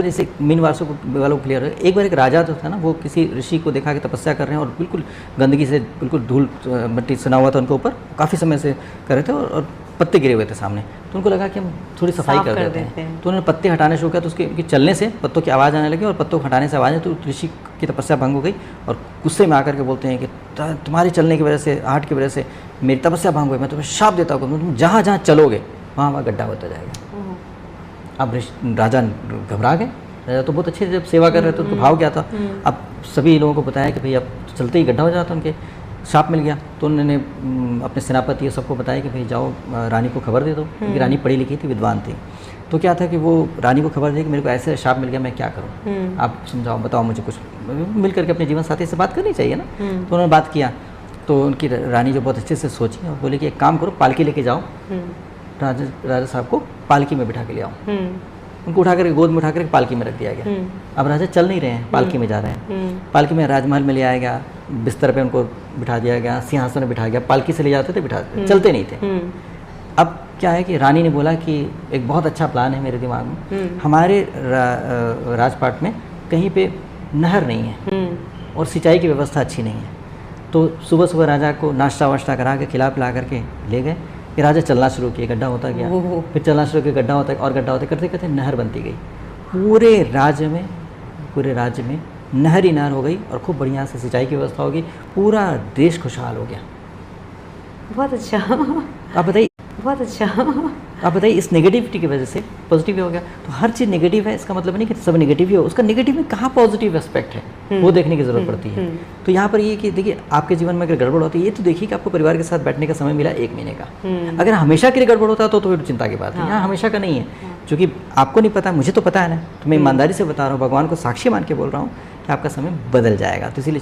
जैसे मीन वालों को क्लियर है। एक बार एक राजा तो था ना, वो किसी ऋषि को देखा कि तपस्या कर रहे हैं और बिल्कुल गंदगी से बिल्कुल धूल मिट्टी सना हुआ था उनके ऊपर, काफ़ी समय से कर रहे थे और पत्ते गिरे हुए थे सामने। तो उनको लगा कि हम थोड़ी सफाई कर देते हैं। तो उन्होंने पत्ते हटाने शुरू किया, तो उसके चलने से पत्तों की आवाज़ आने लगी और पत्तों को हटाने से आवाज़ आई, तो ऋषि की तपस्या भंग हो गई और गुस्से में आकर के बोलते हैं कि तुम्हारे चलने की वजह से, आहट की वजह से मेरी तपस्या भंग हुई, मैं तुम्हें शाप देता हूँ, तुम जहाँ जहाँ चलोगे वहाँ वहाँ गड्ढा होता जाएगा। अब राजा घबरा गए। राजा तो बहुत अच्छे से जब सेवा कर रहे थे तो भाव क्या था। अब सभी लोगों को बताया कि भाई अब चलते ही गड्ढा हो जाता, उनके शाप मिल गया। तो उन्होंने अपने सेनापति सबको बताया कि भाई जाओ रानी को खबर दे दो, क्योंकि रानी पढ़ी लिखी थी, विद्वान थी। तो क्या था कि वो रानी को खबर दी कि मेरे को ऐसे शाप मिल गया, मैं क्या करूँ, आप समझाओ, बताओ मुझे कुछ। मिल करके अपने जीवन साथी से बात करनी चाहिए ना। तो उन्होंने बात किया, तो उनकी रानी जो बहुत अच्छे से सोची और बोली कि एक काम करो, पालकी लेके जाओ, राजा साहब को पालकी में बिठा के ले आओ। उनको उठा करके गोद में उठा करके पालकी में रख दिया गया। अब राजा चल नहीं रहे हैं, पालकी में जा रहे हैं। पालकी में राजमहल में ले आया गया, बिस्तर पे उनको बिठा दिया गया, सिंहासन में बिठा गया। पालकी से ले जाते थे, बिठाते, चलते नहीं थे। अब क्या है कि रानी ने बोला कि एक बहुत अच्छा प्लान है मेरे दिमाग में, हमारे राजपाट में कहीं पे नहर नहीं है और सिंचाई की व्यवस्था अच्छी नहीं है। तो सुबह सुबह राजा को नाश्ता वाश्ता करा के खिला पिला करके ले गए। कि राजा चलना शुरू किया, गड्ढा होता गया, फिर चलना शुरू किया, गड्ढा होता और गड्ढा होता, करते करते नहर बनती गई। पूरे राज्य में नहर ही नहर हो गई और खूब बढ़िया से सिंचाई की व्यवस्था हो गई। पूरा देश खुशहाल हो गया। बहुत अच्छा। आप बताइए, बहुत अच्छा। आप बताइए, इस नेगेटिविटी की वजह से पॉजिटिव हो गया। तो हर चीज़ नेगेटिव है, इसका मतलब नहीं कि सब नेगेटिव ही हो, उसका नेगेटिव में कहाँ पॉजिटिव एस्पेक्ट है वो देखने की ज़रूरत पड़ती है। तो यहाँ पर ये कि देखिए, आपके जीवन में अगर गड़बड़ होती है, ये तो देखिए कि आपको परिवार के साथ बैठने का समय मिला 1 महीने का। अगर हमेशा के लिए गड़बड़ होता तो फिर चिंता की बात है। यहाँ हमेशा का नहीं है, क्योंकि आपको नहीं पता, मुझे तो पता है ना, तो मैं ईमानदारी से बता रहा हूँ, भगवान को साक्षी मान के बोल रहा हूँ कि आपका समय बदल जाएगा। तो इसीलिए